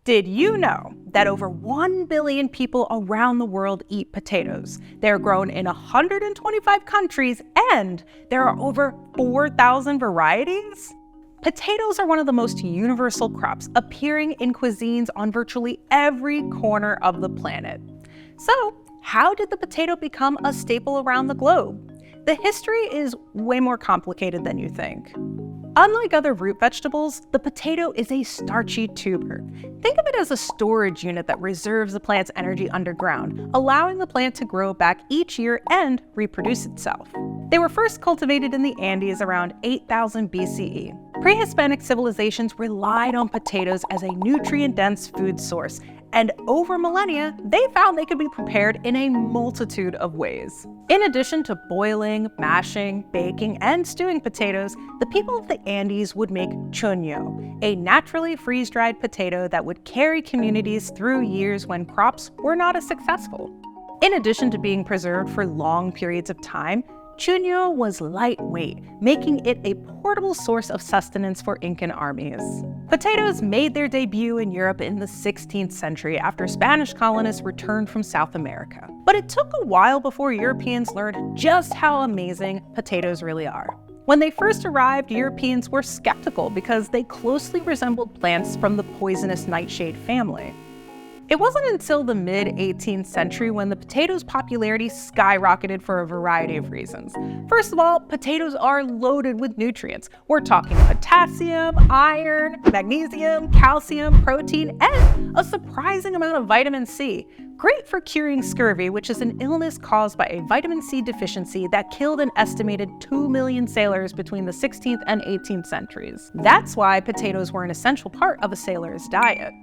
Did you know that over 1 billion people around the world eat potatoes? They're grown in 125 countries and there are over 4,000 varieties? Potatoes are one of the most universal crops, appearing in cuisines on virtually every corner of the planet. So, how did the potato become a staple around the globe? The history is way more complicated than you think. Unlike other root vegetables, the potato is a starchy tuber. Think of it as a storage unit that reserves the plant's energy underground, allowing the plant to grow back each year and reproduce itself. They were first cultivated in the Andes around 8000 BCE. Pre-Hispanic civilizations relied on potatoes as a nutrient-dense food source, and over millennia, they found they could be prepared in a multitude of ways. In addition to boiling, mashing, baking, and stewing potatoes, the people of the Andes would make chuño, a naturally freeze-dried potato that would carry communities through years when crops were not as successful. In addition to being preserved for long periods of time, chuño was lightweight, making it a portable source of sustenance for Incan armies. Potatoes made their debut in Europe in the 16th century after Spanish colonists returned from South America. But it took a while before Europeans learned just how amazing potatoes really are. When they first arrived, Europeans were skeptical because they closely resembled plants from the poisonous nightshade family. It wasn't until the mid-18th century when the potato's popularity skyrocketed for a variety of reasons. First of all, potatoes are loaded with nutrients. We're talking potassium, iron, magnesium, calcium, protein, and a surprising amount of vitamin C. Great for curing scurvy, which is an illness caused by a vitamin C deficiency that killed an estimated 2 million sailors between the 16th and 18th centuries. That's why potatoes were an essential part of a sailor's diet.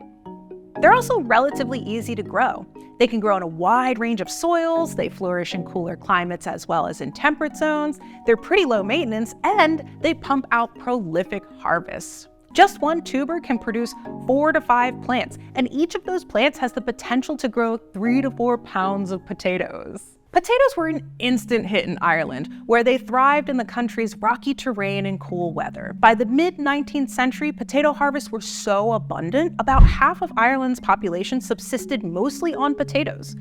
They're also relatively easy to grow. They can grow in a wide range of soils, they flourish in cooler climates as well as in temperate zones, they're pretty low maintenance, and they pump out prolific harvests. Just one tuber can produce 4 to 5 plants, and each of those plants has the potential to grow 3 to 4 pounds of potatoes. Potatoes were an instant hit in Ireland, where they thrived in the country's rocky terrain and cool weather. By the mid-19th century, potato harvests were so abundant, about half of Ireland's population subsisted mostly on potatoes.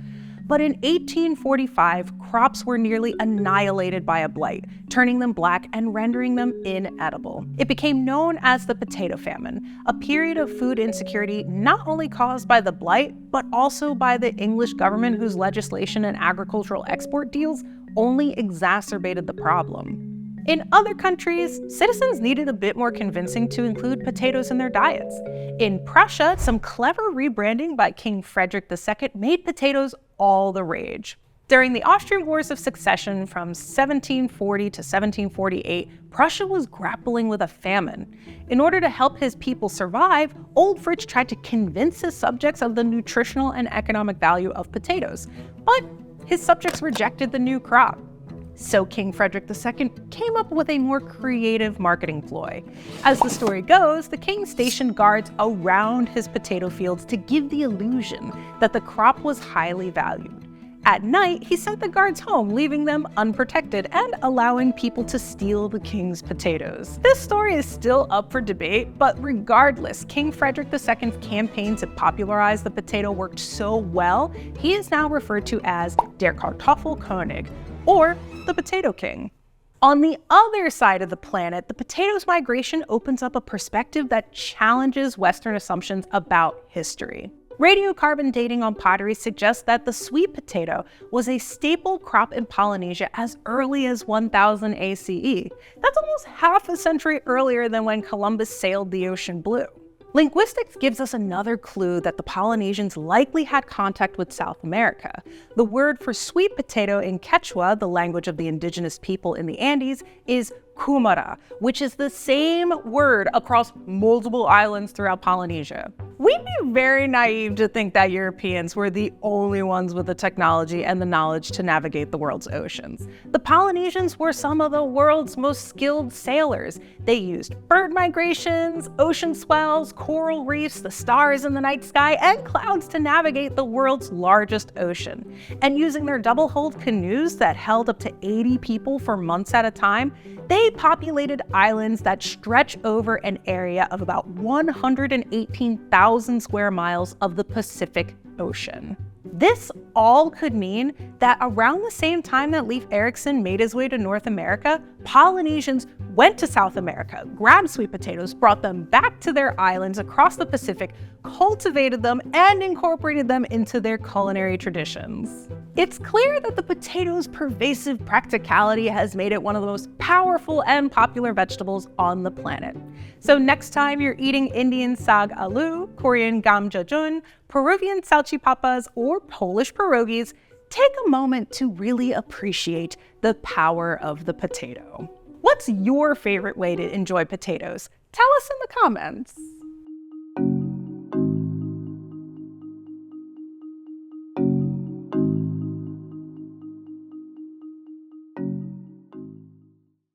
But in 1845, crops were nearly annihilated by a blight, turning them black and rendering them inedible. It became known as the Potato Famine, a period of food insecurity not only caused by the blight, but also by the English government whose legislation and agricultural export deals only exacerbated the problem. In other countries, citizens needed a bit more convincing to include potatoes in their diets. In Prussia, some clever rebranding by King Frederick II made potatoes all the rage. During the Austrian Wars of Succession from 1740 to 1748, Prussia was grappling with a famine. In order to help his people survive, Old Fritz tried to convince his subjects of the nutritional and economic value of potatoes, but his subjects rejected the new crop. So King Frederick II came up with a more creative marketing ploy. As the story goes, the king stationed guards around his potato fields to give the illusion that the crop was highly valued. At night, he sent the guards home, leaving them unprotected and allowing people to steal the king's potatoes. This story is still up for debate, but regardless, King Frederick II's campaign to popularize the potato worked so well, he is now referred to as Der Kartoffelkönig, or the Potato King. On the other side of the planet, the potato's migration opens up a perspective that challenges Western assumptions about history. Radiocarbon dating on pottery suggests that the sweet potato was a staple crop in Polynesia as early as 1000 ACE. That's almost half a century earlier than when Columbus sailed the ocean blue. Linguistics gives us another clue that the Polynesians likely had contact with South America. The word for sweet potato in Quechua, the language of the indigenous people in the Andes, is kumara, which is the same word across multiple islands throughout Polynesia. We'd be very naive to think that Europeans were the only ones with the technology and the knowledge to navigate the world's oceans. The Polynesians were some of the world's most skilled sailors. They used bird migrations, ocean swells, coral reefs, the stars in the night sky, and clouds to navigate the world's largest ocean. And using their double-hulled canoes that held up to 80 people for months at a time, they thinly populated islands that stretch over an area of about 118,000 square miles of the Pacific Ocean. This all could mean that around the same time that Leif Erikson made his way to North America, Polynesians went to South America, grabbed sweet potatoes, brought them back to their islands across the Pacific, cultivated them, and incorporated them into their culinary traditions. It's clear that the potato's pervasive practicality has made it one of the most powerful and popular vegetables on the planet. So next time you're eating Indian sag aloo, Korean gamjajun, Peruvian salchipapas, or Polish pierogies, take a moment to really appreciate the power of the potato. What's your favorite way to enjoy potatoes? Tell us in the comments.